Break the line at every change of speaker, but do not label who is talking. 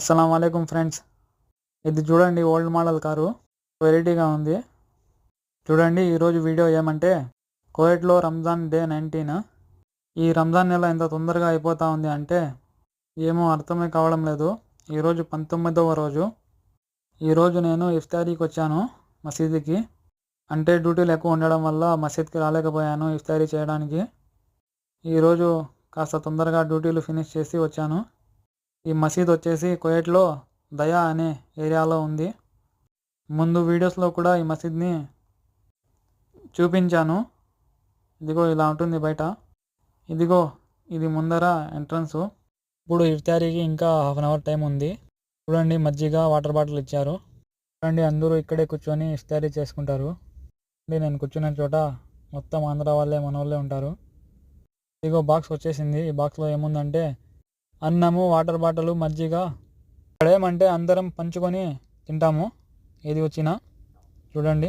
అస్సలం వాలేకుమ్ ఫ్రెండ్స్. ఇది చూడండి, ఓల్డ్ మోడల్ కారు వెరైటీగా ఉంది. చూడండి, ఈరోజు వీడియో ఏమంటే కువైట్లో రంజాన్ డే 19. ఈ రంజాన్ నెల ఎంత తొందరగా అయిపోతూ ఉంది అంటే ఏమో అర్థమే కావడం లేదు. ఈరోజు 19వ రోజు. ఈరోజు నేను ఇఫ్తారీకి వచ్చాను మసీదుకి. అంటే డ్యూటీలు ఎక్కువ ఉండడం వల్ల మసీద్కి రాలేకపోయాను ఇఫ్తారీ చేయడానికి. ఈరోజు కాస్త తొందరగా డ్యూటీలు ఫినిష్ చేసి వచ్చాను. ఈ మసీద్ వచ్చేసి కువైట్లో దయా అనే ఏరియాలో ఉంది. ముందు వీడియోస్లో కూడా ఈ మసీద్ని చూపించాను. ఇదిగో ఇలా ఉంటుంది బయట. ఇదిగో ఇది ముందర ఎంట్రన్స్. ఇప్పుడు ఇఫ్తారీకి ఇంకా హాఫ్ అన్ అవర్ టైం ఉంది. చూడండి, మజ్జిగ వాటర్ బాటిల్ ఇచ్చారు. చూడండి, అందరూ ఇక్కడే కూర్చొని ఇఫ్తారీ చేసుకుంటారు. నేను కూర్చున్న చోట మొత్తం ఆంధ్ర వాళ్ళే, మన వాళ్ళే ఉంటారు. ఇదిగో బాక్స్ వచ్చేసింది. ఈ బాక్స్లో ఏముందంటే అన్నము, వాటర్ బాటిల్, మజ్జిగ. ఇక్కడ ఏమంటే అందరం పంచుకొని తింటాము ఏది వచ్చినా. చూడండి.